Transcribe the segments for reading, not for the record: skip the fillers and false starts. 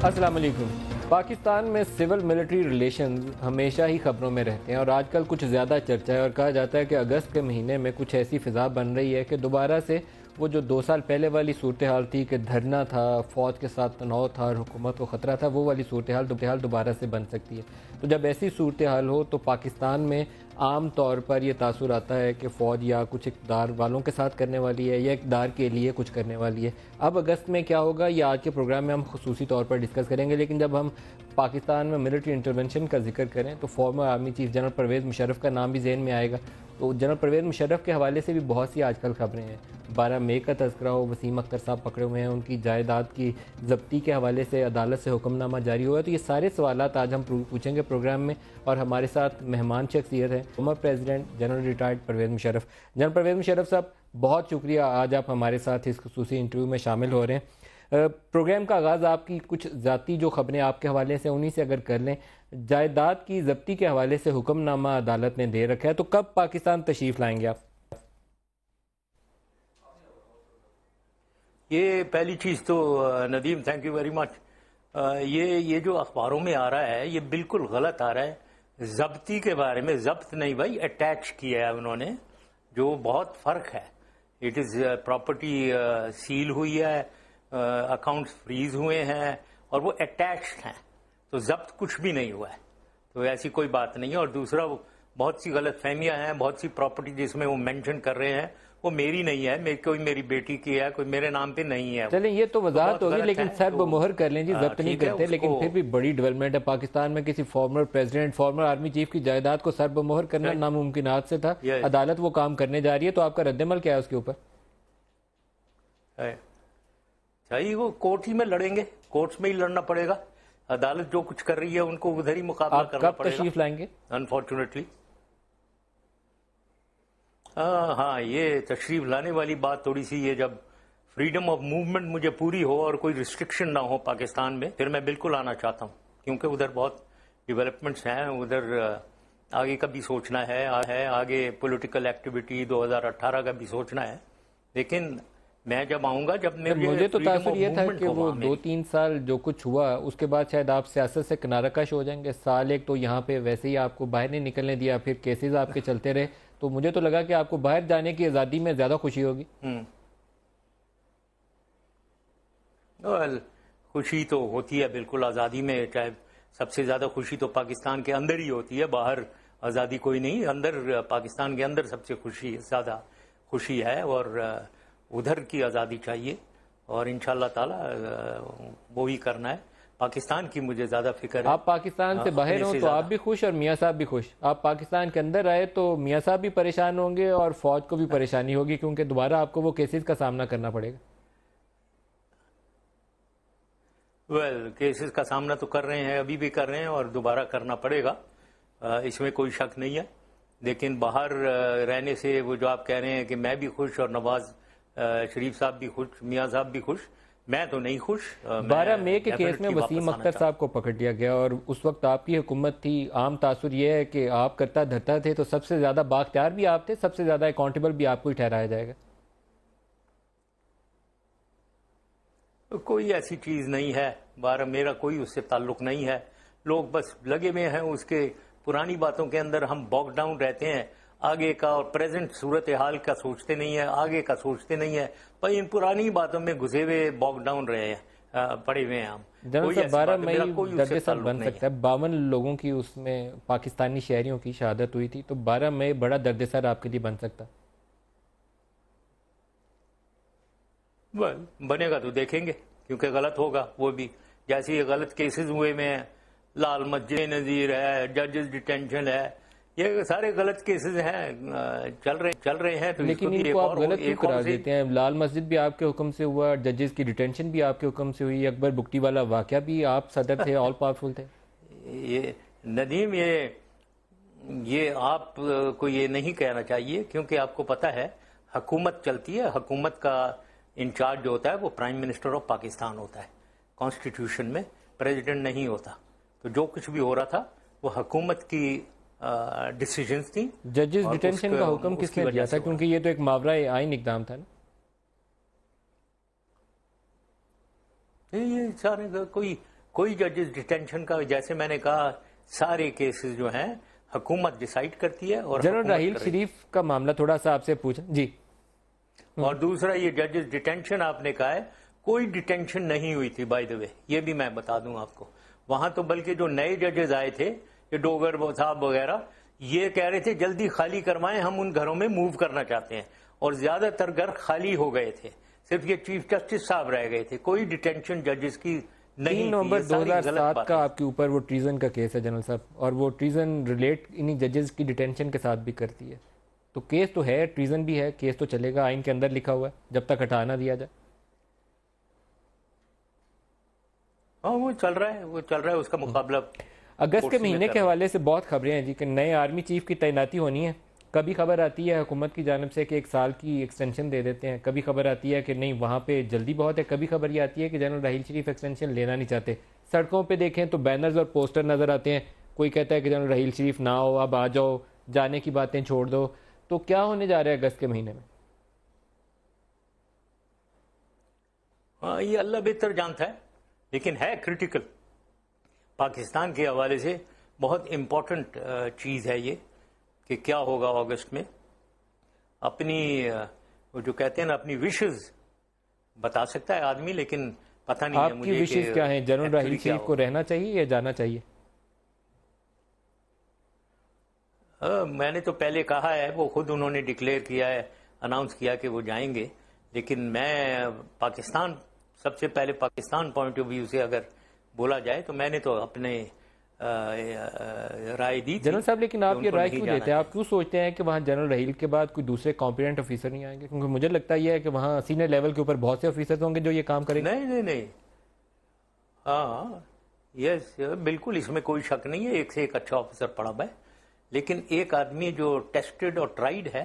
السلام علیکم۔ پاکستان میں سول ملٹری ریلیشنز ہمیشہ ہی خبروں میں رہتے ہیں اور آج کل کچھ زیادہ چرچا ہے اور کہا جاتا ہے کہ اگست کے مہینے میں کچھ ایسی فضا بن رہی ہے کہ دوبارہ سے وہ جو 2 سال پہلے والی صورتحال تھی کہ دھرنا تھا، فوج کے ساتھ تناؤ تھا اور حکومت کو خطرہ تھا، وہ والی صورتحال دوبارہ سے بن سکتی ہے۔ تو جب ایسی صورتحال ہو تو پاکستان میں عام طور پر یہ تاثر آتا ہے کہ فوج یا کچھ اقتدار والوں کے ساتھ کرنے والی ہے یا اقتدار کے لیے کچھ کرنے والی ہے۔ اب اگست میں کیا ہوگا یہ آج کے پروگرام میں ہم خصوصی طور پر ڈسکس کریں گے، لیکن جب ہم پاکستان میں ملٹری انٹرونشن کا ذکر کریں تو former army chief general Pervez Musharraf کا نام بھی ذہن میں آئے گا۔ تو جنرل پرویز مشرف کے حوالے سے بھی بہت سی آج کل خبریں ہیں۔ 12 مئی کا تذکرہ ہو، وسیم اختر صاحب پکڑے ہوئے ہیں، ان کی جائیداد کی ضبطی کے حوالے سے عدالت سے حکم نامہ جاری ہوا ہے۔ تو یہ سارے سوالات آج ہم پوچھیں گے پروگرام میں، اور ہمارے ساتھ مہمان شخصیت ہیں former president general retired Pervez Musharraf. General Pervez Musharraf صاحب، بہت شکریہ آج آپ ہمارے ساتھ اس خصوصی انٹرویو میں شامل ہو رہے ہیں۔ پروگرام کا آغاز آپ کی کچھ ذاتی جو خبریں آپ کے حوالے سے انہی سے اگر کر لیں۔ جائیداد کی ضبطی کے حوالے سے حکم نامہ عدالت نے دے رکھا ہے، تو کب پاکستان تشریف لائیں گے آپ؟ یہ پہلی چیز تو ندیم تھینک یو ویری مچ۔ یہ جو اخباروں میں آ رہا ہے یہ بالکل غلط آ رہا ہے۔ ضبطی کے بارے میں، ضبط نہیں بھائی، اٹیچ کیا ہے انہوں نے، جو بہت فرق ہے۔ اٹ از پراپرٹی سیل ہوئی ہے، اکاؤنٹس فریز ہوئے ہیں اور وہ اٹیچڈ ہیں، تو ضبط کچھ بھی نہیں ہوا ہے، تو ایسی کوئی بات نہیں ہے۔ اور دوسرا بہت سی غلط فہمیاں ہیں، بہت سی پراپرٹی جس میں وہ مینشن کر رہے ہیں وہ میری نہیں ہے، کوئی میری بیٹی کی ہے، کوئی میرے نام پہ نہیں ہے۔ چلیں یہ تو وضاحت ہوگی، لیکن سر بمہر کر لیں جی، ضبط نہیں کرتے، لیکن پھر بھی بڑی ڈیولپمنٹ ہے پاکستان میں۔ کسی former president, former army chief کی جائیداد کو سر بمہر کرنا ناممکنات سے تھا، عدالت وہ کام کرنے جا رہی ہے، تو آپ کا رد عمل کیا ہے اس کے اوپر؟ صحیح، وہ کورٹ ہی میں لڑیں گے، کورٹس میں ہی لڑنا پڑے گا۔ عدالت جو کچھ کر رہی ہے ان کو ادھر ہی مقابلہ کرنا کب پڑے گا۔ تشریف لائیں گے؟ انفارچونیٹلی ہاں، یہ تشریف لانے والی بات تھوڑی سی، یہ جب فریڈم آف موومنٹ مجھے پوری ہو اور کوئی ریسٹرکشن نہ ہو پاکستان میں، پھر میں بالکل آنا چاہتا ہوں، کیونکہ ادھر بہت ڈیولپمنٹس ہیں، ادھر آگے کا بھی سوچنا ہے، آگے پولیٹیکل ایکٹیویٹی 2018 کا بھی سوچنا ہے۔ لیکن میں جب آؤں گا، جب مجھے تو تاثر یہ تھا کہ وہ 2-3 سال جو کچھ ہوا اس کے بعد شاید آپ سیاست سے کنارہ کش ہو جائیں گے۔ سال ایک تو یہاں پہ ویسے ہی آپ کو باہر نہیں نکلنے دیا، پھر کیسز آپ کے چلتے رہے، تو مجھے تو لگا کہ آپ کو باہر جانے کی آزادی میں زیادہ خوشی ہوگی۔ خوشی تو ہوتی ہے بالکل آزادی میں، چاہے سب سے زیادہ خوشی تو پاکستان کے اندر ہی ہوتی ہے، باہر آزادی کوئی نہیں، اندر پاکستان کے اندر سب سے زیادہ خوشی ہے، اور ادھر کی آزادی چاہیے، اور انشاءاللہ تعالی وہی کرنا ہے۔ پاکستان کی مجھے زیادہ فکر ہے۔ آپ پاکستان سے باہر ہوں تو آپ بھی خوش اور میاں صاحب بھی خوش، آپ پاکستان کے اندر آئے تو میاں صاحب بھی پریشان ہوں گے اور فوج کو بھی پریشانی ہوگی، کیونکہ دوبارہ آپ کو وہ کیسز کا سامنا کرنا پڑے گا۔ کیسز کا سامنا تو کر رہے ہیں، ابھی بھی کر رہے ہیں، اور دوبارہ کرنا پڑے گا، اس میں کوئی شک نہیں ہے۔ لیکن باہر رہنے سے وہ جو آپ کہہ رہے ہیں کہ میں بھی خوش اور نواز شریف صاحب بھی خوش، میاں صاحب بھی خوش، میں تو نہیں خوش۔ 12 مئی کے کیس میں وسیم اختر صاحب کو پکڑ لیا گیا اور اس وقت آپ کی حکومت تھی۔ عام تاثر یہ ہے کہ آپ کرتا دھرتا تھے، تو سب سے زیادہ بااختیار بھی آپ تھے، سب سے زیادہ اکاؤنٹیبل بھی آپ کو ہی ٹھہرایا جائے گا۔ کوئی ایسی چیز نہیں ہے، میرا کوئی اس سے تعلق نہیں ہے۔ لوگ بس لگے ہوئے ہیں اس کے پرانی باتوں کے اندر، ہم باگ ڈاؤن رہتے ہیں، آگے کا اور پریزنٹ صورتحال کا سوچتے نہیں ہیں، آگے کا سوچتے نہیں ہیں، پر ان پرانی باتوں میں گھسے ہوئے باگ ڈاؤن رہے ہیں، پڑے ہوئے ہیں ہم۔ جنرل صاحب، 12 مئی درد سر بن سکتا ہے، 52 لوگوں کی اس میں پاکستانی شہریوں کی شہادت ہوئی تھی، تو 12 مئی بڑا درد سر آپ کے لیے بن سکتا۔ بنے گا تو دیکھیں گے، کیونکہ غلط ہوگا وہ بھی، جیسے یہ غلط کیسز ہوئے میں لال مسجد نظیر ہے، ججز ڈیٹینشن ہے، یہ سارے غلط کیسز ہیں، چل رہے ہیں۔ تو لیکن ان کو آپ غلط کیوں قرار دیتے ہیں؟ لال مسجد بھی آپ کے حکم سے ہوا، ججز کی ڈیٹینشن بھی آپ کے حکم سے ہوئی، اکبر بگٹی والا واقعہ بھی آپ صدر تھے، آل پاورفل تھے۔ یہ ندیم، یہ آپ کو یہ نہیں کہنا چاہیے، کیونکہ آپ کو پتہ ہے حکومت چلتی ہے، حکومت کا انچارج جو ہوتا ہے وہ پرائم منسٹر آف پاکستان ہوتا ہے، کانسٹیٹیوشن میں پریزیڈنٹ نہیں ہوتا۔ تو جو کچھ بھی ہو رہا تھا وہ حکومت کی ڈیسیجنز تھیں۔ ججز ڈیٹینشن کا حکم کس نے دیا تھا؟ کیونکہ یہ تو ایک ماورا آئین اقدام تھا نا۔ یہ سارے کوئی ججز ڈیٹینشن کا، جیسے میں نے کہا، سارے کیسز جو ہیں حکومت ڈیسائیڈ کرتی ہے. اور جنرل راحیل شریف کا معاملہ تھوڑا سا آپ سے پوچھیں جی. اور دوسرا یہ ججز ڈیٹینشن آپ نے کہا ہے، کوئی ڈیٹینشن نہیں ہوئی تھی بائی دا وے، یہ بھی میں بتا دوں آپ کو. وہاں تو بلکہ جو نئے ججز آئے تھے، یہ ڈوگر صاحب وغیرہ، یہ کہہ رہے تھے جلدی خالی کروائیں، ہم ان گھروں میں موو کرنا چاہتے ہیں. اور زیادہ تر گھر خالی ہو گئے تھے، صرف یہ چیف جسٹس صاحب رہ گئے تھے. کوئی ڈیٹینشن ججز کی نہیں. 3 نومبر 2007 کا آپ کے اوپر وہ ٹریزن کا کیس ہے جنرل صاحب، اور وہ ٹریزن ریلیٹ انہی ججز کی ڈیٹینشن کے ساتھ بھی کرتی ہے. تو کیس تو ہے، ٹریزن بھی ہے، کیس تو چلے گا، آئین کے اندر لکھا ہوا ہے جب تک ہٹا نہ دیا جائے. ہاں وہ چل رہا ہے اس کا مقابلہ. اگست کے مہینے کے حوالے سے بہت خبریں ہیں جی کہ نئے آرمی چیف کی تعیناتی ہونی ہے. کبھی خبر آتی ہے حکومت کی جانب سے کہ 1 سال کی ایکسٹینشن دے دیتے ہیں، کبھی خبر آتی ہے کہ نہیں وہاں پہ جلدی بہت ہے، کبھی خبر یہ آتی ہے کہ جنرل راحیل شریف ایکسٹینشن لینا نہیں چاہتے. سڑکوں پہ دیکھیں تو بینرز اور پوسٹر نظر آتے ہیں، کوئی کہتا ہے کہ جنرل راحیل شریف نہ ہو، اب آ جاؤ، جانے کی باتیں چھوڑ دو. تو کیا ہونے جا رہا ہے اگست کے مہینے میں؟ یہ اللہ بہتر جانتا ہے، لیکن ہے کریٹیکل. پاکستان کے حوالے سے بہت امپورٹنٹ چیز ہے یہ کہ کیا ہوگا اگست میں. اپنی وہ جو کہتے ہیں نا اپنی وشز بتا سکتا ہے آدمی، لیکن پتہ نہیں ہے آپ مجھے کی وشز کیا ہیں؟ جنرل راحیل شریف کو رہنا چاہیے یا جانا چاہیے؟ میں نے تو پہلے کہا ہے، وہ خود انہوں نے ڈکلیئر کیا ہے، اناؤنس کیا کہ وہ جائیں گے. لیکن میں پاکستان، سب سے پہلے پاکستان پوائنٹ آف ویو سے اگر بولا جائے تو میں نے تو اپنے رائے دی. جنرل صاحب لیکن آپ یہ رائے کیوں دیتے ہیں؟ آپ کیوں سوچتے ہیں کہ وہاں جنرل راحیل کے بعد کوئی دوسرے کمپیٹنٹ آفیسر نہیں آئیں گے؟ کیونکہ مجھے لگتا یہ ہے کہ وہاں سینئر لیول کے اوپر بہت سے آفیسرز ہوں گے جو یہ کام کریں گے. نہیں، ہاں یس بالکل، اس میں کوئی شک نہیں ہے، ایک سے ایک اچھا آفیسر پڑا ہوا ہے. لیکن ایک آدمی جو ٹیسٹڈ اور ٹرائیڈ ہے،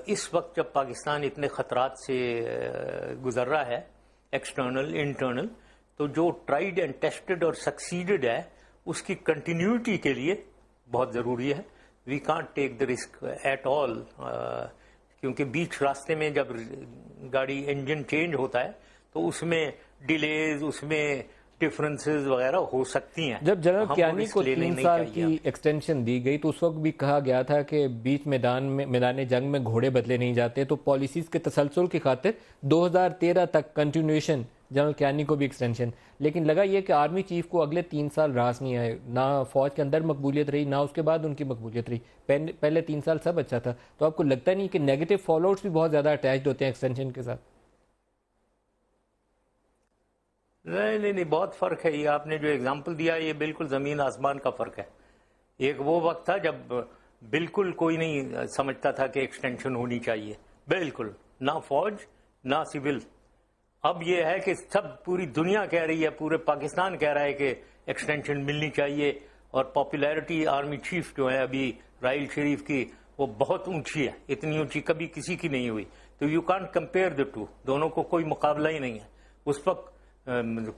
اس وقت جب پاکستان اتنے خطرات سے گزر رہا ہے، ایکسٹرنل انٹرنل، تو جو ٹرائیڈ اینڈ ٹیسٹڈ اور سکسیڈڈ ہے اس کی کنٹینیوٹی کے لیے بہت ضروری ہے. We can't take the risk at all, کیونکہ بیچ راستے میں جب گاڑی انجن چینج ہوتا ہے تو اس میں ڈیلیز، اس میں ڈفرنسز وغیرہ ہو سکتی ہیں. جب جنرل کیانی کو 3 سال کی ایکسٹینشن دی گئی تو اس وقت بھی کہا گیا تھا کہ بیچ میدان جنگ میں گھوڑے بدلے نہیں جاتے، تو پالیسیز کے تسلسل کی خاطر 2013 تک کنٹینیوشن جنرل کیانی کو بھی ایکسٹینشن. لیکن لگا یہ کہ آرمی چیف کو اگلے 3 سال راس نہیں آئے، نہ فوج کے اندر مقبولیت رہی، نہ اس کے بعد ان کی مقبولیت رہی. پہلے 3 سال سب اچھا تھا. تو آپ کو لگتا نہیں کہ نیگیٹو فالو آؤٹس بھی بہت زیادہ اٹیچڈ ہوتے ہیں ایکسٹینشن کے ساتھ؟ نہیں، بہت فرق ہے. یہ آپ نے جو اگزامپل دیا یہ بالکل زمین آسمان کا فرق ہے. ایک وہ وقت تھا جب بالکل کوئی نہیں سمجھتا تھا کہ ایکسٹینشن ہونی چاہیے، بالکل نہ فوج نہ سول. اب یہ ہے کہ سب پوری دنیا کہہ رہی ہے، پورے پاکستان کہہ رہا ہے کہ ایکسٹینشن ملنی چاہیے. اور پاپولیرٹی آرمی چیف جو ہے ابھی راحیل شریف کی، وہ بہت اونچی ہے، اتنی اونچی کبھی کسی کی نہیں ہوئی. تو you can't compare the two, دونوں کو کوئی مقابلہ ہی نہیں ہے. اس وقت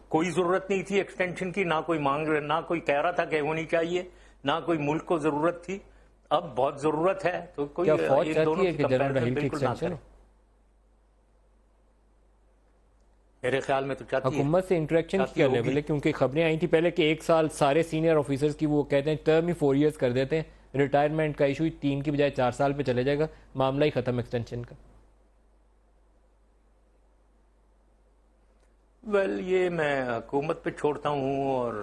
کوئی ضرورت نہیں تھی ایکسٹینشن کی، نہ کوئی مانگ، نہ کوئی کہہ رہا تھا کہ ہونی چاہیے، نہ کوئی ملک کو ضرورت تھی. اب بہت ضرورت ہے. تو کوئی فوج چاہتی ہے کہ جنرل راحیل کی ایکسٹینشن؟ میرے خیال میں تو چاہتی ہے. حکومت سے انٹریکشن کیا لیول ہے؟ کیونکہ خبریں آئی تھیں پہلے کہ 1 سال سارے سینئر آفیسرز کی وہ کہتے ہیں ٹرم ہی 4 ایئرز کر دیتے ہیں، ریٹائرمنٹ کا ایشو 3 کی بجائے 4 سال پہ چلے جائے گا، معاملہ ہی ختم ایکسٹینشن کا. یہ میں حکومت پہ چھوڑتا ہوں اور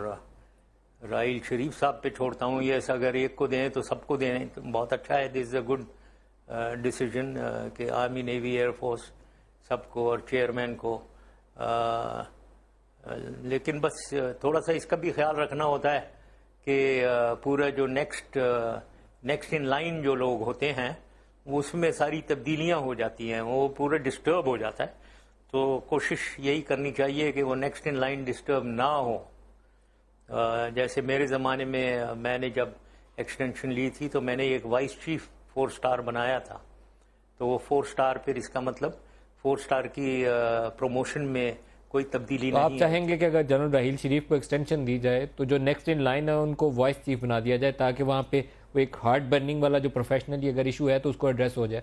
راحیل شریف صاحب پہ چھوڑتا ہوں. یہ اگر ایک کو دیں تو سب کو دیں تو بہت اچھا ہے. دس از اے گڈ ڈیسیجن کہ آرمی، نیوی، ایئر فورس سب کو اور چیئرمین کو. لیکن بس تھوڑا سا اس کا بھی خیال رکھنا ہوتا ہے کہ پورا جو نیکسٹ ان لائن جو لوگ ہوتے ہیں اس میں ساری تبدیلیاں ہو جاتی ہیں، وہ پورا ڈسٹرب ہو جاتا ہے. تو کوشش یہی کرنی چاہیے کہ وہ نیکسٹ ان لائن ڈسٹرب نہ ہو. جیسے میرے زمانے میں نے جب ایکسٹینشن لی تھی تو میں نے ایک وائس چیف 4 سٹار بنایا تھا. تو وہ 4 سٹار پھر اس کا مطلب 4 سٹار کی پروموشن میں کوئی تبدیلی نہیں. آپ چاہیں گے کہ اگر جنرل راحیل شریف کو ایکسٹینشن دی جائے تو جو نیکسٹ ان لائن ہے ان کو وائس چیف بنا دیا جائے تاکہ وہاں پہ وہ ایک ہارٹ برننگ والا جو پروفیشنلی اگر ایشو ہے تو اس کو ایڈریس ہو جائے؟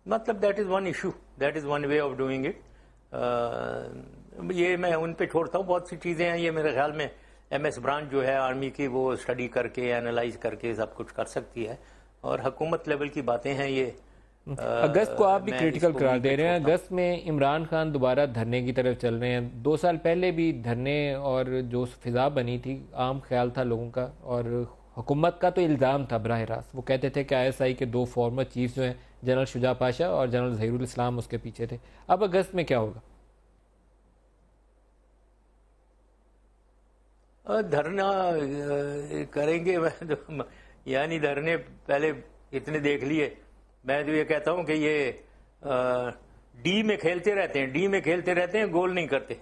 مطلب that is one issue, that is one way of doing it. یہ میں ان پہ چھوڑتا ہوں. بہت سی چیزیں ہیں یہ میرے خیال میں ایم ایس برانچ جو ہے آرمی کی وہ اسٹڈی کر کے اینالائز کر کے سب کچھ کر سکتی ہے, اور حکومت لیول کی باتیں ہیں یہ. اگست کو آپ بھی کریٹیکل قرار دے رہے ہیں. اگست میں عمران خان دوبارہ دھرنے کی طرف چل رہے ہیں. 2 سال پہلے بھی دھرنے اور جو فضا بنی تھی, عام خیال تھا لوگوں کا, اور حکومت کا تو الزام تھا براہ راست. وہ کہتے تھے کہ ISI کے 2 فارمر چیفز جو ہیں, جنرل شجاع پاشا اور جنرل ظہیر الاسلام, اس کے پیچھے تھے. اب اگست میں کیا ہوگا؟ دھرنا کریں گے, یعنی دھرنے پہلے اتنے دیکھ لیے. میں تو یہ کہتا ہوں کہ یہ ڈی میں کھیلتے رہتے ہیں, ڈی میں کھیلتے رہتے ہیں, گول نہیں کرتے,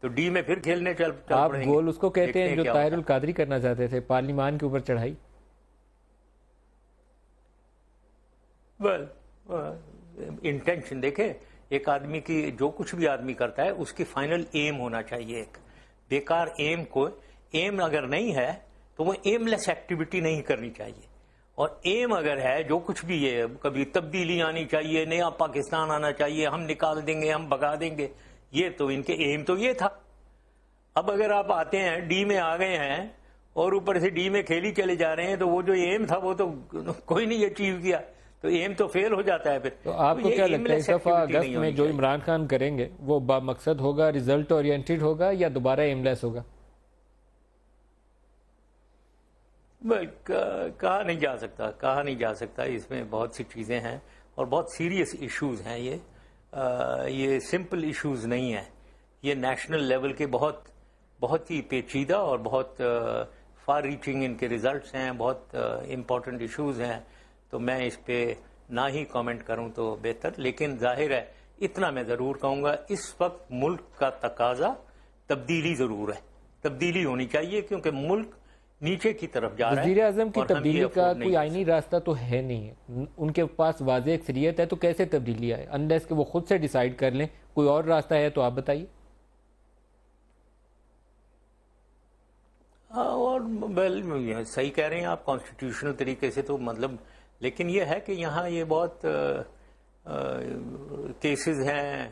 تو ڈی میں پھر کھیلنے چل آپ پڑیں گے. گول اس کو کہتے ہیں جو طاہر القادری کرنا چاہتے تھے, پارلیمان کے اوپر چڑھائی. انٹینشن دیکھیں, ایک آدمی کی جو کچھ بھی آدمی کرتا ہے اس کی فائنل ایم ہونا چاہیے. ایک بیکار ایم کو, ایم اگر نہیں ہے تو وہ ایم لیس ایکٹیویٹی نہیں کرنی چاہیے. اور ایم اگر ہے جو کچھ بھی ہے, کبھی تبدیلی آنی چاہیے, نیا پاکستان آنا چاہیے, ہم نکال دیں گے, ہم بھگا دیں گے, یہ تو ان کے ایم تو یہ تھا. اب اگر آپ آتے ہیں ڈی میں آ گئے ہیں اور اوپر سے ڈی میں کھیلی چلے جا رہے ہیں, تو وہ جو ایم تھا وہ تو کوئی نہیں اچیو کیا, تو ایم تو فیل ہو جاتا ہے. پھر تو آپ کو کیا لگتا ہے اس دفعہ اگست میں جو عمران خان کریں گے وہ با مقصد ہوگا, ریزلٹ اورینٹڈ ہوگا, یا دوبارہ ایم لیس ہوگا؟ کہا نہیں جا سکتا. اس میں بہت سی چیزیں ہیں اور بہت سیریس ایشوز ہیں. یہ سمپل ایشوز نہیں ہیں, یہ نیشنل لیول کے بہت ہی پیچیدہ اور بہت فار ریچنگ ان کے ریزلٹس ہیں, بہت امپورٹنٹ ایشوز ہیں. تو میں اس پہ نہ ہی کامنٹ کروں تو بہتر. لیکن ظاہر ہے اتنا میں ضرور کہوں گا, اس وقت ملک کا تقاضا تبدیلی ضرور ہے, تبدیلی ہونی چاہیے, کیونکہ ملک نیچے کی طرف جا رہا ہے. وزیر اعظم کی تبدیلی کا کوئی آئینی راستہ تو ہے نہیں ہے, ان کے پاس واضح اکثریت ہے, تو کیسے تبدیلی آئے انلیس کہ وہ خود سے ڈیسائیڈ کر لیں. کوئی اور راستہ ہے تو آپ بتائیے. اور صحیح کہہ رہے ہیں آپ, کانسٹیٹیوشنل طریقے سے تو مطلب, لیکن یہ ہے کہ یہاں یہ بہت کیسز ہیں,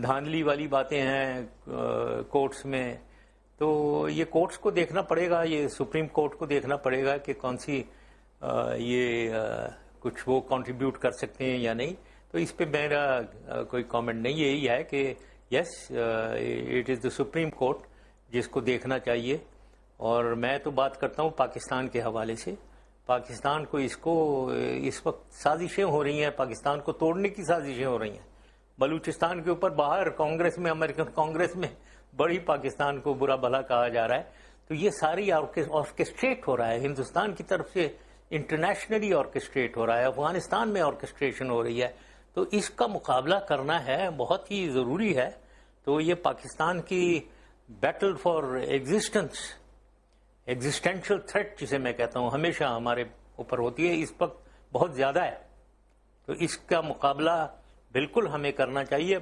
دھاندلی والی باتیں ہیں کورٹس میں. تو یہ کورٹس کو دیکھنا پڑے گا, یہ سپریم کورٹ کو دیکھنا پڑے گا کہ کون سی یہ کچھ وہ کنٹریبیوٹ کر سکتے ہیں یا نہیں. تو اس پہ میرا کوئی کامنٹ نہیں. یہی ہے کہ yes, it is the supreme court جس کو دیکھنا چاہیے. اور میں تو بات کرتا ہوں پاکستان کے حوالے سے. پاکستان کو اس وقت سازشیں ہو رہی ہیں, پاکستان کو توڑنے کی سازشیں ہو رہی ہیں. بلوچستان کے اوپر باہر کانگریس میں, امریکن کانگریس میں بڑی پاکستان کو برا بھلا کہا جا رہا ہے. تو یہ ساری آرکسٹریٹ ہو رہا ہے ہندوستان کی طرف سے, انٹرنیشنلی آرکسٹریٹ ہو رہا ہے. افغانستان میں آرکسٹریشن ہو رہی ہے. تو اس کا مقابلہ کرنا ہے, بہت ہی ضروری ہے. تو یہ پاکستان کی بیٹل فار ایگزسٹینشل تھریٹ جسے میں کہتا ہوں, ہمیشہ ہمارے اوپر ہوتی ہے, اس وقت بہت زیادہ ہے. تو اس کا مقابلہ بالکل ہمیں کرنا چاہیے.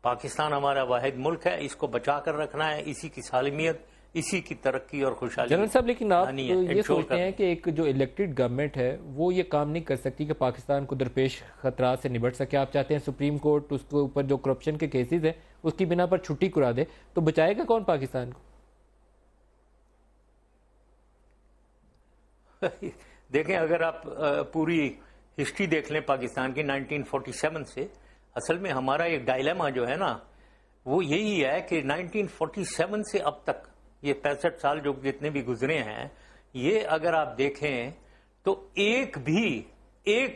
پاکستان ہمارا واحد ملک ہے, اس کو بچا کر رکھنا ہے, اسی کی سالمیت, اسی کی ترقی اور خوشحالی. جنرل صاحب, لیکن آپ یہ سوچتے ہیں کہ ایک جو الیکٹڈ گورنمنٹ ہے وہ یہ کام نہیں کر سکتی کہ پاکستان کو درپیش خطرات سے نبٹ سکے؟ آپ چاہتے ہیں سپریم کورٹ اس کے اوپر جو کرپشن کے کیسز ہیں اس کی بنا پر چھٹی کرا دے, تو بچائے گا کون پاکستان کو؟ دیکھیں, اگر آپ پوری ہسٹری دیکھ لیں پاکستان کی 1947 سے, اصل میں ہمارا ایک ڈائلیما جو ہے نا وہ یہی ہے کہ 1947 سے اب تک یہ 65 سال جو جتنے بھی گزرے ہیں, یہ اگر آپ دیکھیں تو ایک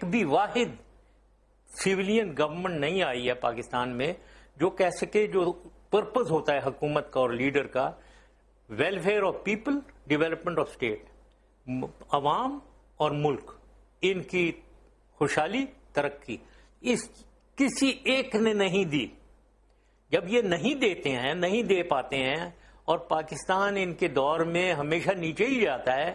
بھی واحد سیولین گورنمنٹ نہیں آئی ہے پاکستان میں جو کہہ سکے, جو پرپز ہوتا ہے حکومت کا اور لیڈر کا, welfare of people, development of state, عوام اور ملک, ان کی خوشحالی, ترقی, اس کسی ایک نے نہیں دی. جب یہ نہیں دیتے ہیں, نہیں دے پاتے ہیں, اور پاکستان ان کے دور میں ہمیشہ نیچے ہی جاتا ہے,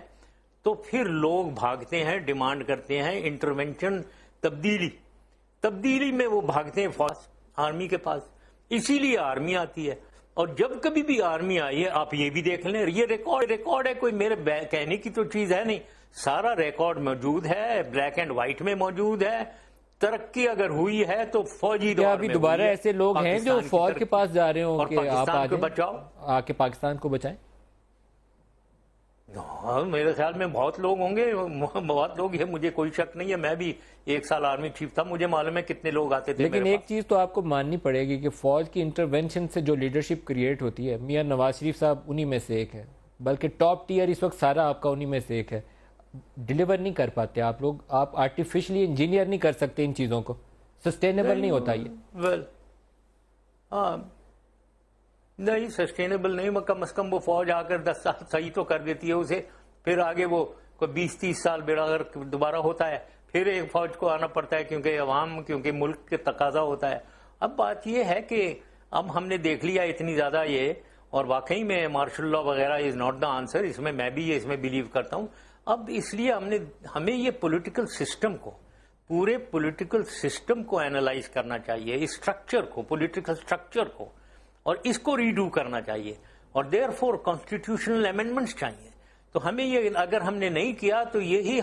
تو پھر لوگ بھاگتے ہیں, ڈیمانڈ کرتے ہیں انٹرونشن, تبدیلی میں وہ بھاگتے ہیں فوج, آرمی کے پاس. اسی لیے آرمی آتی ہے. اور جب کبھی بھی آرمی آئی ہے, آپ یہ بھی دیکھ لیں, یہ ریکارڈ ہے, کوئی میرے کہنے کی تو چیز ہے نہیں, سارا ریکارڈ موجود ہے, بلیک اینڈ وائٹ میں موجود ہے. ترقی اگر ہوئی ہے تو فوجی کیا دور ابھی میں دوبارہ ہوئی ہے۔ ایسے لوگ ہیں جو فوج کے پاس جا رہے ہوں کہ آپ پاکستان کو بچاؤ، آ کے پاکستان کو بچائیں؟ میرے خیال میں بہت لوگ ہوں گے، بہت لوگ ہیں، مجھے کوئی شک نہیں ہے۔ میں بھی 1 سال آرمی چیف تھا، مجھے معلوم ہے کتنے لوگ آتے تھے لیکن ایک چیز تو آپ کو ماننی پڑے گی کہ فوج کی انٹرونشن سے جو لیڈرشپ کریٹ ہوتی ہے، میاں نواز شریف صاحب انہی میں سے ایک ہے، بلکہ ٹاپ ٹیئر اس وقت سارا آپ کا انہی میں سے ایک ہے۔ ڈیلیور نہیں کر پاتے آپ لوگ، آپ آرٹیفیشلی انجینئر نہیں کر سکتے ان چیزوں کو، سسٹینیبل نہیں ہوتا یہ۔ ہاں نہیں، سسٹینیبل نہیں، کم از کم وہ فوج آ کر 10 سال صحیح تو کر دیتی ہے اسے، پھر آگے وہ کوئی 20-30 سال بیڑا اگر دوبارہ ہوتا ہے پھر ایک فوج کو آنا پڑتا ہے، کیونکہ ملک کے تقاضا ہوتا ہے۔ اب بات یہ ہے کہ اب ہم نے دیکھ لیا اتنی زیادہ یہ، اور واقعی میں مارشل لاء وغیرہ از ناٹ دا آنسر، اس میں میں بھی اس میں بلیو کرتا ہوں۔ اب اس لیے ہمیں یہ پولیٹیکل سسٹم کو، پورے پولیٹیکل سسٹم کو اینالائز کرنا چاہیے، اسٹرکچر کو، پولیٹیکل اسٹرکچر کو، اور اس کو ریڈو کرنا چاہیے، اور دیر فور کانسٹیٹیوشنل امینڈمنٹس چاہیے۔ تو ہمیں یہ اگر ہم نے نہیں کیا تو یہی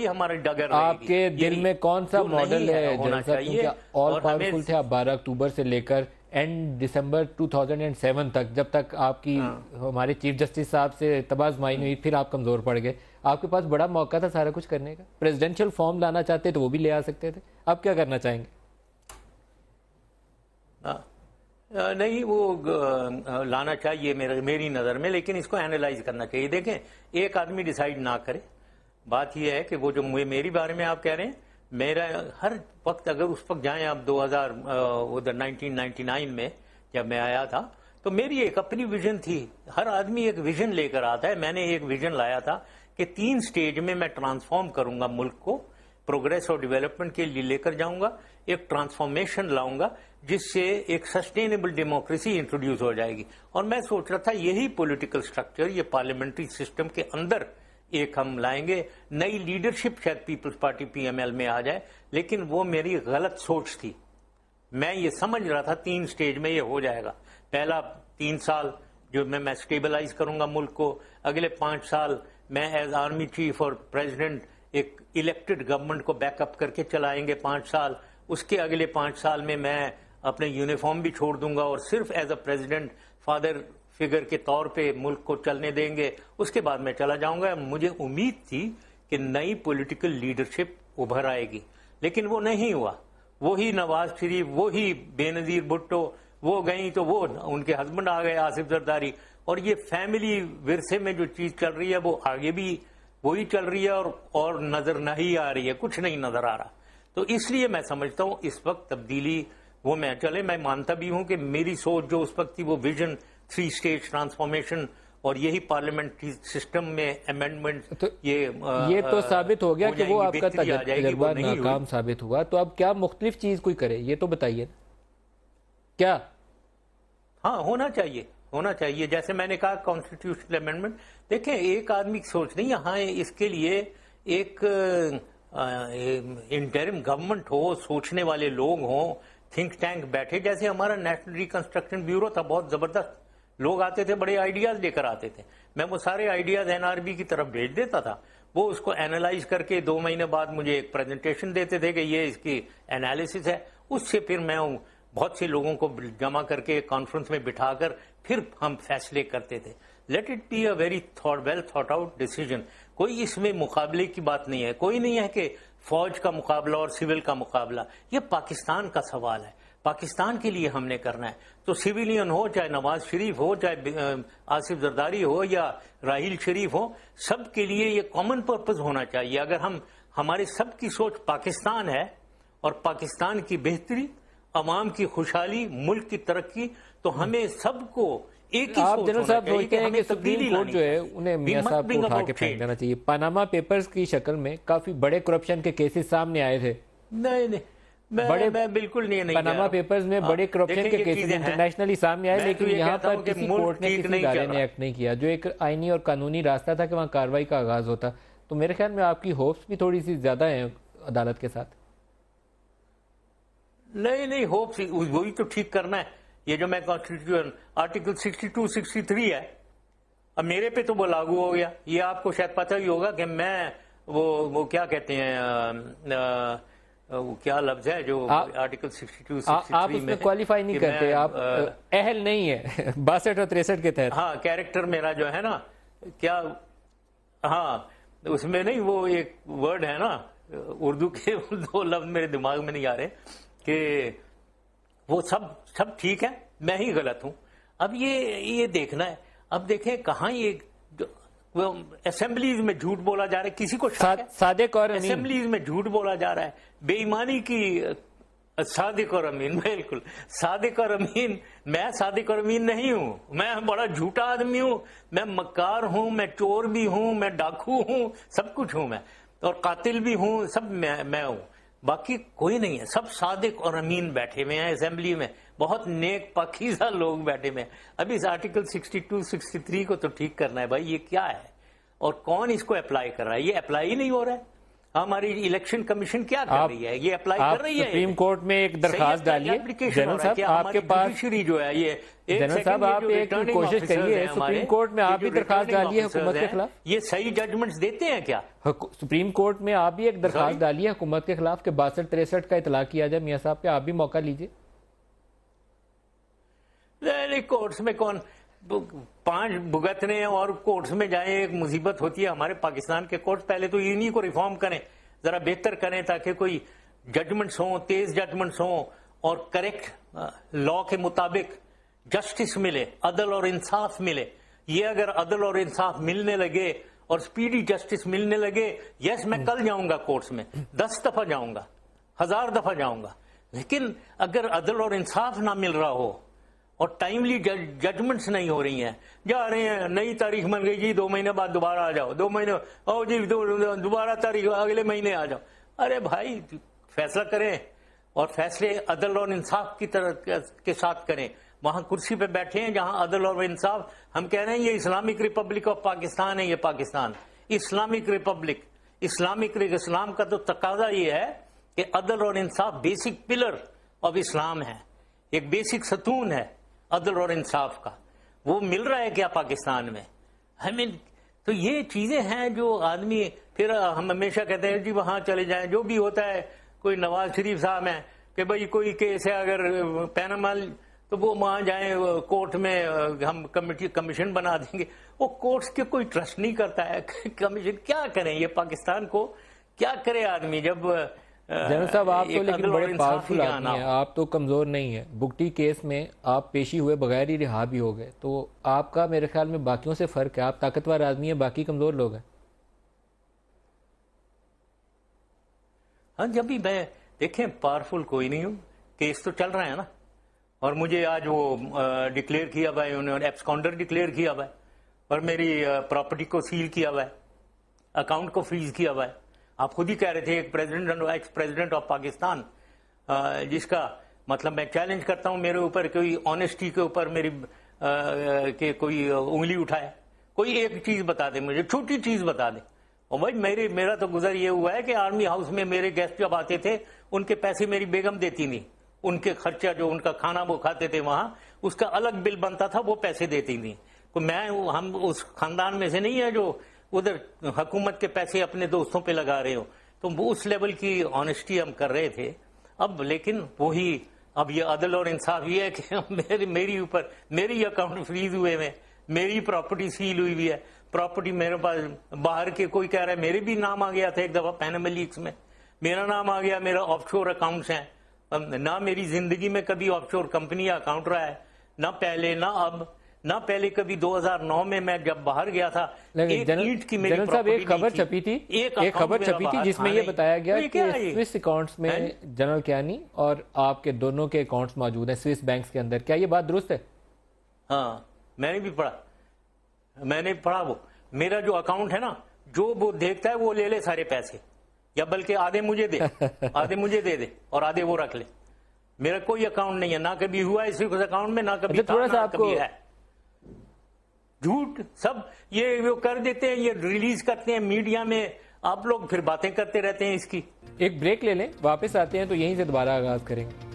ہمارا ڈگر رہے گی۔ آپ کے دل میں کون سا ماڈل ہے جنرل صاحب؟ کیونکہ آل پاورفل تھے آپ 12 اکتوبر سے لے کر اینڈ دسمبر 2007 تک، جب تک آپ کی ہمارے چیف جسٹس صاحب سے تباہی ہوئی، پھر آپ کمزور پڑ گئے۔ آپ کے پاس بڑا موقع تھا سارا کچھ کرنے کا، پریزیڈنشل فارم لانا چاہتے تو وہ بھی لے آ سکتے تھے، اب کیا کرنا چاہیں گے؟ نہیں، وہ لانا چاہیے میری نظر میں، لیکن اس کو اینالائز کرنا چاہیے۔ دیکھیں، ایک آدمی ڈیسائیڈ نہ کرے، بات یہ ہے کہ وہ جو میری بارے میں آپ کہہ رہے ہیں، میرا ہر وقت اگر اس وقت جائیں آپ 1999 میں جب میں آیا تھا تو میری ایک اپنی ویژن تھی۔ ہر آدمی ایک ویژن لے کر آتا ہے، میں نے ایک ویژن لایا تھا کہ 3 سٹیج میں ٹرانسفارم کروں گا ملک کو، پروگریس اور ڈیولپمنٹ کے لیے لے کر جاؤں گا، ایک ٹرانسفارمیشن لاؤں گا جس سے ایک سسٹینیبل ڈیموکریسی انٹروڈیوس ہو جائے گی۔ اور میں سوچ رہا تھا یہی پولیٹیکل سٹرکچر، یہ پارلیمنٹری سسٹم کے اندر ایک ہم لائیں گے، نئی لیڈرشپ شاید پیپلز پارٹی پی ایم ایل میں آ جائے، لیکن وہ میری غلط سوچ تھی۔ میں یہ سمجھ رہا تھا 3 سٹیج میں یہ ہو جائے گا، پہلا 3 سال جو میں سٹیبلائز کروں گا ملک کو، اگلے 5 سال میں ایز آرمی چیف اور پریزیڈنٹ ایک الیکٹڈ گورنمنٹ کو بیک اپ کر کے چلائیں گے 5 سال، اس کے اگلے 5 سال میں اپنے یونیفارم بھی چھوڑ دوں گا اور صرف as a president father figure کے طور پہ ملک کو چلنے دیں گے، اس کے بعد میں چلا جاؤں گا۔ مجھے امید تھی کہ نئی پولیٹیکل لیڈرشپ ابھر آئے گی، لیکن وہ نہیں ہوا۔ وہی نواز شریف، وہی بے نظیر بھٹو، وہ گئیں تو وہ ان کے ہسبینڈ آ گئے آصف زرداری، اور یہ فیملی ورثے میں جو چیز چل رہی ہے وہ آگے بھی وہی چل رہی ہے، اور نظر نہیں آ رہی ہے، کچھ نہیں نظر آ رہا۔ تو اس لیے میں سمجھتا ہوں اس وقت تبدیلی وہ میں مانتا بھی ہوں کہ میری سوچ جو اس وقت تھی وہ ویژن 3 سٹیج ٹرانسفارمیشن اور یہی پارلیمنٹری سسٹم میں امینڈمنٹ، یہ تو ثابت ہو گیا کہ وہ آپ کا تجربہ ناکام ثابت ہوا، تو اب کیا مختلف چیز کوئی کرے یہ تو بتائیے کیا؟ ہاں، ہونا چاہیے جیسے میں نے کہا کانسٹیٹیوشنل امینڈمنٹ۔ دیکھیں، ایک آدمی کی سوچ نہیں، یہاں اس کے لیے ایک انٹرم گورنمنٹ ہو، سوچنے والے لوگ ہوں، تھنک ٹینک بیٹھے، جیسے ہمارا نیشنل ریکنسٹرکشن بیورو تھا، بہت زبردست لوگ آتے تھے، بڑے آئیڈیاز لے کر آتے تھے، میں وہ سارے آئیڈیاز NRB کی طرف بھیج دیتا تھا، وہ اس کو اینالائز کر کے 2 مہینے بعد مجھے ایک پریزنٹیشن دیتے تھے کہ یہ اس کی انالیسس ہے، اس سے پھر میں بہت سے لوگوں کو جمع کر کے کانفرنس میں بٹھا کر پھر ہم فیصلے کرتے تھے۔ Let it be a very well thought out decision. کوئی اس میں مقابلے کی بات نہیں ہے، کوئی نہیں ہے کہ فوج کا مقابلہ اور سول کا مقابلہ، یہ پاکستان کا سوال ہے، پاکستان کے لیے ہم نے کرنا ہے۔ تو سویلین ہو، چاہے نواز شریف ہو، چاہے آصف زرداری ہو یا راحیل شریف ہو، سب کے لیے یہ کامن پرپز ہونا چاہیے۔ اگر ہمارے سب کی سوچ پاکستان ہے اور پاکستان کی بہتری، عوام کی خوشحالی، ملک کی ترقی، تو ہمیں سب کو ایک ہی آپ سوچ جنرل ہونا صاحب چاہیے سوچتے کہ ہیں ہمیں کہ سپریم تبدیلی کورٹ لانی جو ہے ہے۔ انہیں میاں صاحب کو اٹھا کے پھینک دینا چاہیے؟ پاناما پیپرز کی شکل میں کافی بڑے کرپشن کے کیسز سامنے آئے تھے۔ نہیں، میں بالکل نہیں پاناما پیپرز میں بڑے کرپشن کے کیسز انٹرنیشنلی سامنے آئے، لیکن یہاں پر کسی کورٹ نے کسی ادارے نے ایکٹ نہیں کیا، جو ایک آئینی اور قانونی راستہ تھا کہ وہاں کارروائی کا آغاز ہوتا۔ تو میرے خیال میں آپ کی ہوپس بھی تھوڑی سی زیادہ ہیں عدالت کے ساتھ۔ نہیں، ہوپس وہی تو ٹھیک کرنا ہے۔ یہ جو میں کانسٹیٹیوشن آرٹیکل 62 63 ہے، اب میرے پہ تو وہ لاگو ہو گیا۔ یہ آپ کو شاید پتہ ہی ہوگا کہ میں وہ کیا کہتے ہیں وہ کیا لفظ ہے جو آرٹیکل 62 آپ اس میں کوالیفائی نہیں کرتے، آپ اہل نہیں ہے 62 اور 63 کے تحت. ہاں کیریکٹر میرا جو ہے نا کیا، ہاں اس میں نہیں، وہ ایک ورڈ ہے نا اردو کے 2 لفظ میرے دماغ میں نہیں آ رہے، کہ وہ سب ٹھیک ہے، میں ہی غلط ہوں. اب یہ دیکھنا ہے. اب دیکھیں کہاں یہ اسمبلیز میں جھوٹ بولا جا رہا ہے، کسی کو صادق اور امین، اسمبلیز میں جھوٹ بولا جا رہا ہے، بے ایمانی کی. صادق اور امین، بالکل صادق اور امین. میں صادق اور امین نہیں ہوں، میں بڑا جھوٹا آدمی ہوں، میں مکار ہوں، میں چور بھی ہوں، میں ڈاکو ہوں، سب کچھ ہوں میں، اور قاتل بھی ہوں، سب میں ہوں. باقی کوئی نہیں ہے، سب صادق اور امین بیٹھے ہوئے ہیں اسمبلی میں، بہت نیک پاکیزہ لوگ بیٹھے ہوئے ہیں. ابھی اس آرٹیکل 62 63 کو تو ٹھیک کرنا ہے بھائی. یہ کیا ہے اور کون اس کو اپلائی کر رہا ہے؟ یہ اپلائی ہی نہیں ہو رہا ہے. ہماری الیکشن کمیشن کیا کر رہی ہے؟ یہ اپلائی کر رہی ہے. سپریم کورٹ میں ایک درخواست ڈالیے جنرل صاحب، آپ کے پاس جو ہے یہ جنرل صاحب آپ ایک کوشش کریے، سپریم کورٹ میں آپ بھی درخواست ڈالیے حکومت کے خلاف. یہ صحیح ججمنٹس دیتے ہیں کیا؟ سپریم کورٹ میں آپ بھی ایک درخواست ڈالیے حکومت کے خلاف کہ 62 63 کا اطلاع کیا جائے. میاں صاحب پہ آپ بھی موقع لیجیے. کورٹس میں کون 5 بھگتنے ہیں اور کورٹس میں جائیں، ایک مصیبت ہوتی ہے. ہمارے پاکستان کے کورٹس پہلے تو انہی کو ریفارم کریں، ذرا بہتر کریں، تاکہ کوئی ججمنٹس ہوں، تیز ججمنٹس ہوں، اور کریکٹ لا کے مطابق جسٹس ملے، عدل اور انصاف ملے. یہ اگر عدل اور انصاف ملنے لگے اور سپیڈی جسٹس ملنے لگے، یس میں کل جاؤں گا کورٹس میں، 10 دفعہ جاؤں گا، 1000 دفعہ جاؤں گا. لیکن اگر عدل اور انصاف نہ مل رہا ہو اور ٹائملی ججمنٹس نہیں ہو رہی ہیں، جا رہے ہیں نئی تاریخ بن گئی جی 2 مہینے بعد دوبارہ آ جاؤ، 2 مہینے او جی دوبارہ تاریخ اگلے مہینے آ جاؤ. ارے بھائی فیصلہ کریں، اور فیصلے عدل اور انصاف کی طرح کے ساتھ کریں. وہاں کرسی پہ بیٹھے ہیں جہاں عدل اور انصاف. ہم کہہ رہے ہیں یہ اسلامک ریپبلک آف پاکستان ہے، یہ پاکستان اسلامک ریپبلک. اسلام کا تو تقاضا یہ ہے کہ عدل اور انصاف بیسک پلر آف اسلام ہے، ایک بیسک ستون ہے عدل اور انصاف کا. وہ مل رہا ہے کیا پاکستان میں؟ تو یہ چیزیں ہیں جو آدمی، پھر ہم ہمیشہ کہتے ہیں جی وہاں چلے جائیں، جو بھی ہوتا ہے. کوئی نواز شریف صاحب ہیں کہ بھئی کوئی کیس ہے اگر پیناما، تو وہ وہاں جائیں کورٹ میں، ہم کمیشن بنا دیں گے. وہ کورٹس کے کوئی ٹرسٹ نہیں کرتا ہے. کمیشن کیا کریں؟ یہ پاکستان کو کیا کرے آدمی جب جنرل صاحب آپ تو لیکن بڑے پاورفل آدمی ہیں، آپ تو کمزور نہیں ہیں. بگٹی کیس میں آپ پیشی ہوئے بغیر ہی رہا بھی ہو گئے، تو آپ کا میرے خیال میں باقیوں سے فرق ہے. آپ طاقتور آدمی ہیں، باقی کمزور لوگ ہیں. ہاں جب بھی میں دیکھیں پاورفل کوئی نہیں ہوں، کیس تو چل رہا ہے نا. اور مجھے آج وہ ڈکلیئر کیا ہوا ہے، انہوں نے ایبسکانڈر ڈکلیئر کیا ہوا ہے، اور میری پراپرٹی کو سیل کیا ہوا ہے، اکاؤنٹ کو فریز کیا ہوا ہے. آپ خود ہی کہہ رہے تھے ایک ایکس پریزیڈنٹ آف پاکستان، جس کا مطلب میں چیلنج کرتا ہوں میرے اوپر کوئی آنےسٹی کے اوپر میری کہ کوئی انگلی اٹھائے. کوئی ایک چیز بتا دے مجھے، چھوٹی چیز بتا دے. اور بھائی میرا تو گزر یہ ہوا ہے کہ آرمی ہاؤس میں میرے گیسٹ جب آتے تھے ان کے پیسے میری بیگم دیتی نہیں. ان کے خرچہ جو ان کا کھانا وہ کھاتے تھے وہاں، اس کا الگ بل بنتا تھا، وہ پیسے دیتی نہیں. ہم اس خاندان میں سے نہیں ہے جو ادھر حکومت کے پیسے اپنے دوستوں پہ لگا رہے ہو. تو وہ اس لیول کی آنےسٹی ہم کر رہے تھے. اب لیکن وہی اب یہ عدل اور انصاف یہ ہے کہ میری اوپر میری اکاؤنٹ فریز ہوئے ہوئے، میری پراپرٹی سیل ہوئی ہوئی ہے. پراپرٹی میرے پاس باہر کے کوئی کہہ رہا ہے، میرے بھی نام آ گیا تھا ایک دفعہ پیناما لیکس میں، میرا نام آ گیا، میرا آف شور اکاؤنٹس ہیں. نہ میری زندگی میں کبھی آف شور کمپنی کا اکاؤنٹ رہا ہے، نہ پہلے نہ اب، نہ پہلے کبھی 2009 میں جب باہر گیا تھا ایک اینٹ کی میری پراپرٹی. ایک خبر چھپی تھی، ایک خبر چھپی تھی جس میں یہ بتایا گیا کہ سوئس اکاؤنٹس میں جنرل کیانی اور آپ کے دونوں کے اکاؤنٹس موجود ہیں سوئس بینکس کے اندر. کیا یہ بات درست ہے؟ ہاں میں نے بھی پڑھا، میں نے پڑھا. وہ میرا جو اکاؤنٹ ہے نا، جو وہ دیکھتا ہے وہ لے لے سارے پیسے، یا بلکہ آدھے مجھے دے، آدھے مجھے دے دے اور آدھے وہ رکھ لے. میرا کوئی اکاؤنٹ نہیں ہے، نہ کبھی ہوا ہے اس اکاؤنٹ میں، نہ کبھی تھوڑا سا آپ کو ہے. جھوٹ سب یہ وہ کر دیتے ہیں، یہ ریلیز کرتے ہیں میڈیا میں، آپ لوگ پھر باتیں کرتے رہتے ہیں اس کی. ایک بریک لے لیں، واپس آتے ہیں تو یہیں سے دوبارہ آغاز کریں گے.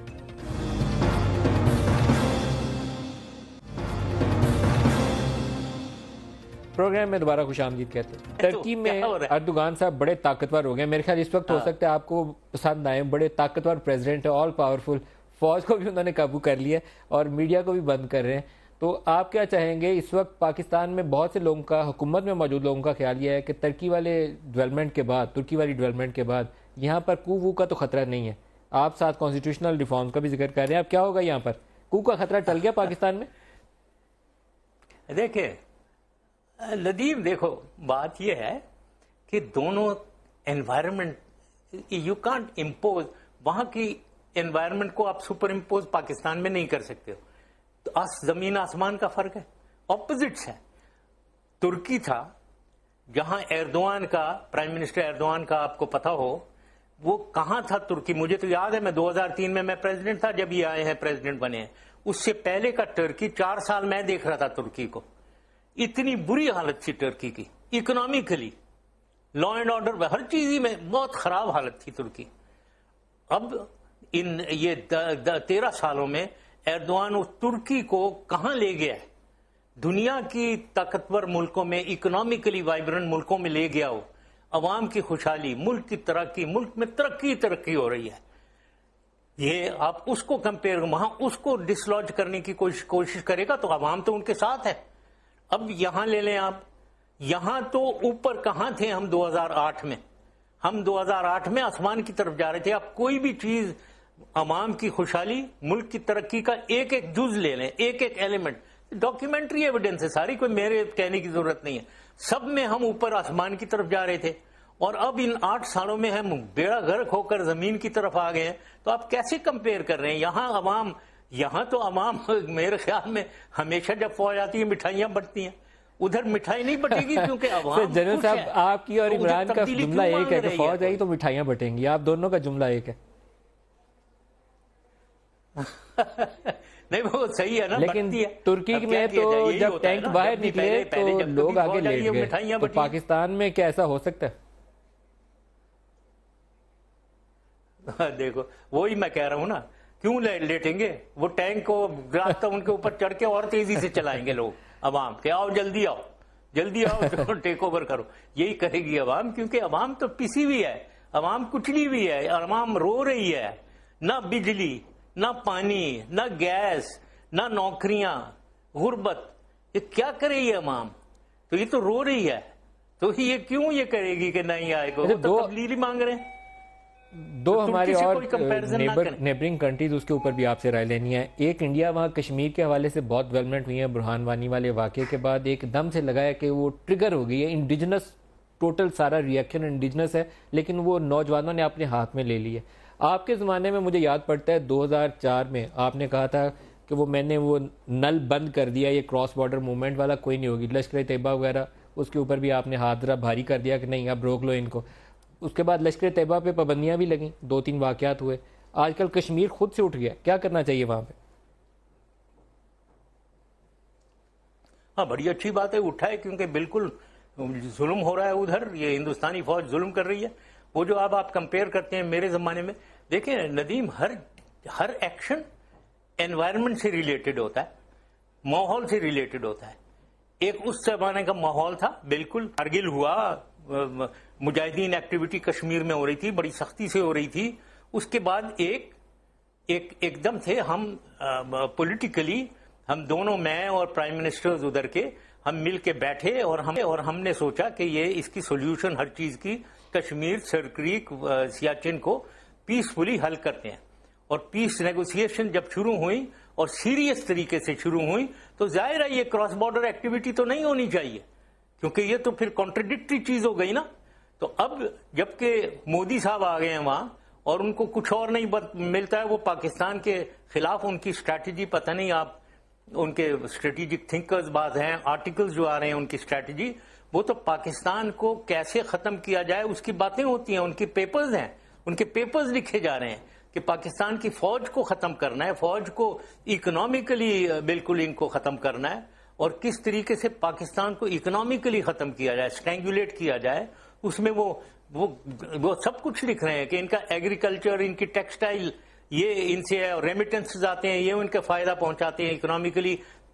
پروگرام میں دوبارہ خوش آمدید کہتے ہیں. ترکی میں اردوغان صاحب بڑے طاقتور ہو گئے, میرے خیال اس وقت ہو سکتا ہے آپ کو پسند آئے, بڑے طاقتور پریزیڈنٹ ہے, آل پاورفل, فوج کو بھی انہوں نے قابو کر لیا اور میڈیا کو بھی بند کر رہے ہیں. تو آپ کیا چاہیں گے, اس وقت پاکستان میں بہت سے لوگوں کا, حکومت میں موجود لوگوں کا خیال یہ ہے کہ ترکی والے ڈیولپمنٹ کے بعد, ترکی والی ڈیولپمنٹ کے بعد یہاں پر کو وو کا تو خطرہ نہیں ہے. آپ ساتھ کانسٹیٹیوشنل ریفارمز کا بھی ذکر کر رہے ہیں, اب کیا ہوگا یہاں پر, کو کا خطرہ ٹل گیا پاکستان میں؟ دیکھیں ندیم, دیکھو بات یہ ہے کہ دونوں انوائرمنٹ یو کانٹ امپوز, وہاں کی انوائرمنٹ کو آپ سپر امپوز پاکستان میں نہیں کر سکتے ہو. تو زمین آسمان کا فرق ہے, اپوزٹس ہے. ترکی تھا جہاں ایردوان کا, پرائم منسٹر ایردوان کا آپ کو پتا ہو, وہ کہاں تھا ترکی, مجھے تو یاد ہے میں 2003 میں پریزیڈنٹ تھا جب یہ آئے ہیں پریزیڈنٹ بنے ہیں. اس سے پہلے کا ٹرکی 4 سال میں دیکھ رہا تھا ترکی کو, اتنی بری حالت تھی ٹرکی کی, اکنامکلی, لا اینڈ آرڈر, ہر چیز میں بہت خراب حالت تھی ترکی. اب یہ 13 سالوں میں ایردوان اس ترکی کو کہاں لے گیا ہے, دنیا کی طاقتور ملکوں میں, اکنامکلی وائبرنٹ ملکوں میں لے گیا ہو. عوام کی خوشحالی, ملک کی ترقی, ملک میں ترقی ہو رہی ہے. یہ آپ اس کو کمپیئر, وہاں اس کو ڈسلوج کرنے کی کوشش کرے گا تو عوام تو ان کے ساتھ ہے. اب یہاں لے لیں آپ, یہاں تو اوپر کہاں تھے ہم 2008 میں, ہم 2008 میں آسمان کی طرف جا رہے تھے. آپ کوئی بھی چیز, عوام کی خوشحالی, ملک کی ترقی کا ایک ایک جز لے لیں, ایک ایک ایلیمنٹ, ڈاکیومنٹری ایویڈنس ہے ساری, کوئی میرے کہنے کی ضرورت نہیں ہے. سب میں ہم اوپر آسمان کی طرف جا رہے تھے, اور اب ان 8 سالوں میں ہم بیڑا غرق ہو کر زمین کی طرف آ گئے ہیں. تو آپ کیسے کمپیئر کر رہے ہیں؟ یہاں تو عوام میرے خیال میں ہمیشہ جب فوج آتی ہے مٹھائیاں بٹتی ہیں, ادھر مٹھائی نہیں بٹے گی کیونکہ عوام جنرل صاحب, آپ کی اور عمران کا جملہ ایک ہے کہ فوج آئی تو مٹھائیاں بٹیں گی, آپ دونوں کا جملہ ایک ہے. نہیں وہ صحیح ہے نا, لیکن ترکی میں تو جب ٹینک باہر نکلے تو لوگ آگے لیٹ گئے, تو پاکستان میں کیا ایسا ہو سکتا ہے؟ دیکھو وہی میں کہہ رہا ہوں نا, کیوں لیٹیں گے, وہ ٹینک کو راستہ ان کے اوپر چڑھ کے اور تیزی سے چلائیں گے لوگ, عوام کہ آؤ جلدی آؤ جلدی آؤ ٹیک اوور کرو. یہی کرے گی عوام, کیونکہ عوام تو پسی ہوئی ہے, عوام کچلی ہوئی ہے, عوام رو رہی ہے. نہ بجلی, نہ پانی, نہ گیس, نہ نوکریاں, غربت, یہ کیا کرے یہ عوام؟ تو یہ تو رو رہی ہے, تو یہ کیوں یہ کرے گی کہ نہیں آئے گا؟ وہ تو تبدیلی مانگ رہے ہیں. دو ہماری اور نیبرنگ کنٹریز, اس کے اوپر بھی آپ سے رائے لینی ہے. ایک انڈیا, وہاں کشمیر کے حوالے سے بہت ڈیولپمنٹ ہوئی ہے برہان وانی والے واقعے کے بعد, ایک دم سے لگا ہے کہ وہ ٹریگر ہو گئی ہے, انڈیجنس, ٹوٹل سارا ریئیکشن انڈیجنس ہے, لیکن وہ نوجوانوں نے اپنے ہاتھ میں لے لی ہے. آپ کے زمانے میں مجھے یاد پڑتا ہے 2004 میں آپ نے کہا تھا کہ میں نے وہ نل بند کر دیا, یہ کراس بارڈر موومنٹ والا کوئی نہیں ہوگی. لشکر طیبہ وغیرہ, اس کے اوپر بھی آپ نے ہاتھ ذرا بھاری کر دیا کہ نہیں اب روک لو ان کو. اس کے بعد لشکر طیبہ پہ پابندیاں بھی لگیں, 2-3 واقعات ہوئے. آج کل کشمیر خود سے اٹھ گیا, کیا کرنا چاہیے وہاں پہ؟ ہاں بڑی اچھی بات ہے اٹھا ہے, کیونکہ بالکل ظلم ہو رہا ہے ادھر, یہ ہندوستانی فوج ظلم کر رہی ہے. وہ جو آپ کمپیئر کرتے ہیں میرے زمانے میں, دیکھیں ندیم, ہر ایکشن انوائرمنٹ سے ریلیٹڈ ہوتا ہے, ماحول سے ریلیٹڈ ہوتا ہے. ایک اس زمانے کا ماحول تھا, بالکل کارگل ہوا, مجاہدین ایکٹیویٹی کشمیر میں ہو رہی تھی, بڑی سختی سے ہو رہی تھی. اس کے بعد ایک دم تھے ہم پولیٹیکلی, ہم دونوں, میں اور پرائم منسٹر ادھر کے, ہم مل کے بیٹھے اور ہم نے سوچا کہ یہ اس کی سولوشن ہر چیز کی, کشمیر, سر کریک, سیاچن کو پیسفلی حل کرتے ہیں. اور پیس نیگوسیشن جب شروع ہوئی اور سیریس طریقے سے شروع ہوئی, تو ظاہر ہے یہ کراس بارڈر ایکٹیویٹی تو نہیں ہونی چاہیے, کیونکہ یہ تو پھر کانٹرڈکٹری چیز ہو گئی نا. تو اب جبکہ مودی صاحب آ گئے ہیں وہاں اور ان کو کچھ اور نہیں ملتا ہے, وہ پاکستان کے خلاف ان کی اسٹریٹجی, پتہ نہیں آپ ان کے اسٹریٹجک تھنکرز بعض ہیں, آرٹیکلز جو آ رہے ہیں ان کی اسٹریٹجی, وہ تو پاکستان کو کیسے ختم کیا جائے اس کی باتیں ہوتی ہیں. ان کے پیپرز ہیں, ان کے پیپرز لکھے جا رہے ہیں کہ پاکستان کی فوج کو ختم کرنا ہے, فوج کو اکنامکلی بالکل ان کو ختم کرنا ہے, اور کس طریقے سے پاکستان کو اکنامکلی ختم کیا جائے, اسٹرینگولیٹ کیا جائے. اس میں وہ سب کچھ لکھ رہے ہیں کہ ان کا ایگریکلچر, ان کی ٹیکسٹائل, یہ ان سے ریمیٹنسز آتے ہیں, یہ ان کا فائدہ پہنچاتے ہیں اکنامکلی.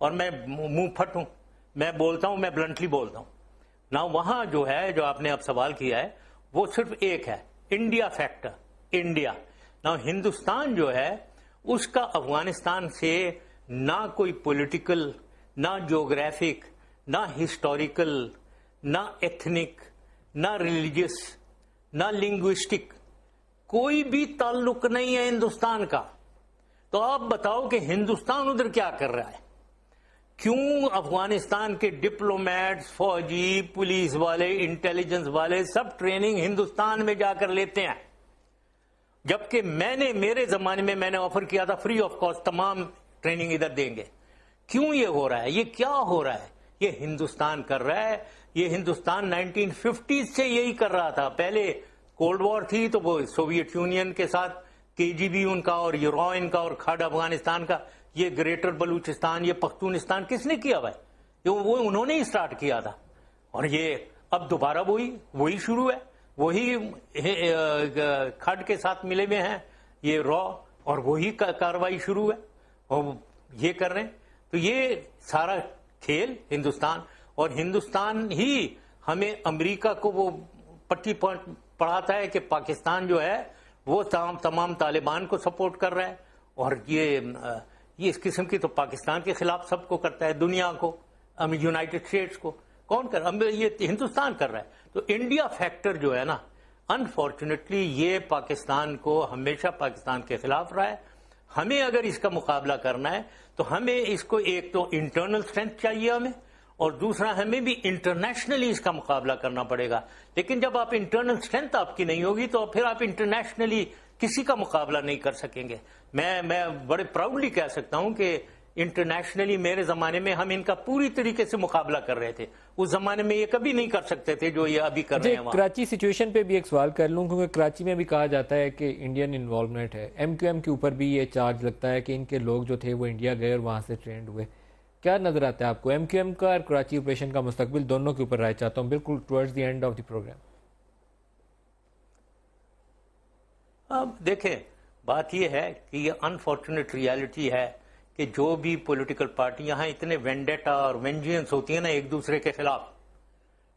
اور میں منہ پھٹ ہوں, میں بولتا ہوں, میں بلنٹلی بولتا ہوں نا. وہاں جو ہے, جو آپ نے اب سوال کیا ہے, وہ صرف ایک ہے, انڈیا فیکٹر, انڈیا. نا ہندوستان جو ہے اس کا افغانستان سے نہ کوئی پولیٹیکل, نہ جیوگرافک, نہ ہسٹوریکل, نہ ایتھنک, نہ ریلیجس, نہ لنگوسٹک کوئی بھی تعلق نہیں ہے ہندوستان کا. تو آپ بتاؤ کہ ہندوستان ادھر کیا کر رہا ہے؟ کیوں افغانستان کے ڈپلومیٹس, فوجی, پولیس والے, انٹیلیجنس والے سب ٹریننگ ہندوستان میں جا کر لیتے ہیں؟ جبکہ میرے زمانے میں میں نے آفر کیا تھا فری آف کاسٹ تمام ٹریننگ ادھر دیں گے. کیوں یہ ہو رہا ہے؟ یہ کیا ہو رہا ہے؟ یہ ہندوستان کر رہا ہے. یہ ہندوستان 1950 سے یہی کر رہا تھا. پہلے کولڈ وار تھی تو وہ سوویت یونین کے ساتھ KGB ان کا اور یورو ان کا اور کھڑ افغانستان کا, یہ گریٹر بلوچستان, یہ پختونستان کس نے کیا بھائی؟ وہ انہوں نے ہی اسٹارٹ کیا تھا. اور یہ اب دوبارہ وہی شروع ہے, وہی کھڑ کے ساتھ ملے ہوئے ہیں یہ رو, اور وہی کاروائی شروع ہے اور یہ کر رہے ہیں. تو یہ سارا کھیل ہندوستان, اور ہندوستان ہی ہمیں امریکہ کو وہ پٹی پڑھاتا ہے کہ پاکستان جو ہے وہ تمام طالبان کو سپورٹ کر رہا ہے. اور یہ اس قسم کی تو پاکستان کے خلاف سب کو کرتا ہے, دنیا کو, یونائٹڈ اسٹیٹس کو. کون کر رہا ہے؟ یہ ہندوستان کر رہا ہے. تو انڈیا فیکٹر جو ہے نا, انفارچونیٹلی یہ پاکستان کو ہمیشہ پاکستان کے خلاف رہا ہے. ہمیں اگر اس کا مقابلہ کرنا ہے تو ہمیں اس کو ایک تو انٹرنل اسٹرینتھ چاہیے ہمیں, اور دوسرا ہمیں بھی انٹرنیشنلی اس کا مقابلہ کرنا پڑے گا. لیکن جب آپ انٹرنل اسٹرینتھ آپ کی نہیں ہوگی تو پھر آپ انٹرنیشنلی کسی کا مقابلہ نہیں کر سکیں گے. میں بڑے پراؤڈلی کہہ سکتا ہوں کہ انٹرنیشنلی میرے زمانے میں ہم ان کا پوری طریقے سے مقابلہ کر رہے تھے. اس زمانے میں یہ کبھی نہیں کر سکتے تھے جو یہ ابھی کر رہے ہیں. کراچی سچویشن پہ بھی ایک سوال کر لوں, کیونکہ کراچی میں بھی کہا جاتا ہے کہ انڈین انوالومنٹ ہے. MQM کے اوپر بھی یہ چارج لگتا ہے کہ ان کے لوگ جو تھے وہ انڈیا گئے اور وہاں سے ٹرینڈ ہوئے. کیا نظر آتا ہے آپ کو MQM کا اور کراچی آپریشن کا مستقبل, دونوں کے اوپر رائے چاہتا ہوں بالکل towards the end of the programme. اب دیکھیں, بات یہ ہے کہ یہ انفارچونیٹ ریالٹی ہے کہ جو بھی پولیٹیکل پارٹی یہاں اتنے وینڈیٹا اور وینجینس ہوتی ہیں نا ایک دوسرے کے خلاف.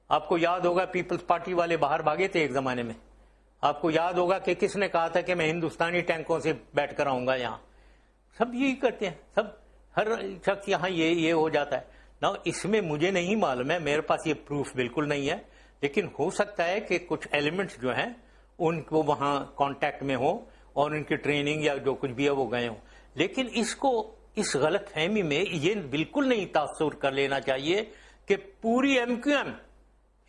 آپ کو یاد ہوگا پیپلز پارٹی والے باہر بھاگے تھے ایک زمانے میں. آپ کو یاد ہوگا کہ کس نے کہا تھا کہ میں ہندوستانی ٹینکوں سے بیٹھ کر آؤں گا یہاں. سب یہی کرتے ہیں, سب ہر شخص یہاں یہ ہو جاتا ہے نا. اس میں مجھے نہیں معلوم ہے, میرے پاس یہ پروف بالکل نہیں ہے, لیکن ہو سکتا ہے کہ کچھ ایلیمنٹس جو ہیں ان کو وہاں کانٹیکٹ میں ہو اور ان کی ٹریننگ یا جو کچھ بھی ہے وہ گئے ہوں. لیکن اس غلط فہمی میں یہ بالکل نہیں تاثر کر لینا چاہیے کہ پوری MQM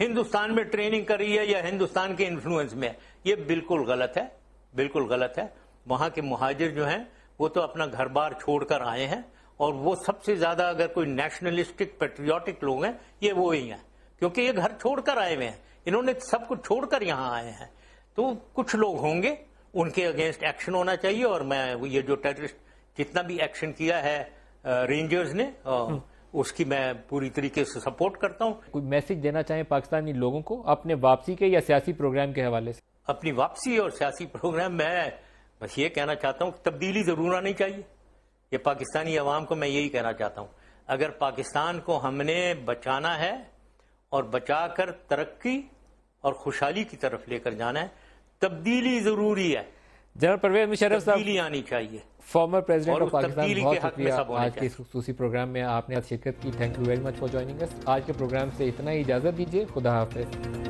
ہندوستان میں ٹریننگ کر رہی ہے یا ہندوستان کے انفلوئنس میں. یہ بالکل غلط ہے, بالکل غلط ہے. وہاں کے مہاجر جو ہیں وہ تو اپنا گھر بار چھوڑ کر آئے ہیں, اور وہ سب سے زیادہ اگر کوئی نیشنلسٹک پیٹریوٹک لوگ ہیں یہ وہی ہیں, کیونکہ یہ گھر چھوڑ کر آئے ہوئے ہیں, انہوں نے سب کچھ چھوڑ کر یہاں آئے ہیں. تو کچھ لوگ ہوں گے ان کے اگینسٹ ایکشن ہونا چاہیے, اور میں یہ جو ٹیررسٹ جتنا بھی ایکشن کیا ہے رینجرز نے اس کی میں پوری طریقے سے سپورٹ کرتا ہوں. کوئی میسج دینا چاہیں پاکستانی لوگوں کو اپنے واپسی کے یا سیاسی پروگرام کے حوالے سے؟ اپنی واپسی اور سیاسی پروگرام میں بس یہ کہنا چاہتا ہوں کہ تبدیلی ضرور آنی چاہیے. یہ پاکستانی عوام کو میں یہی کہنا چاہتا ہوں, اگر پاکستان کو ہم نے بچانا ہے اور بچا کر ترقی اور خوشحالی کی طرف لے کر جانا ہے, تبدیلی ضروری ہے. جنرل پرویز مشرف صاحب, تبدیلی آنی چاہیے. فارمر پریزیڈنٹ آف پاکستان, بہت شکریہ آج کے اس خصوصی پروگرام میں آپ نے شرکت کی. Thank you very much for joining us. آج کے پروگرام سے اتنا ہی, اجازت دیجیے, خدا حافظ.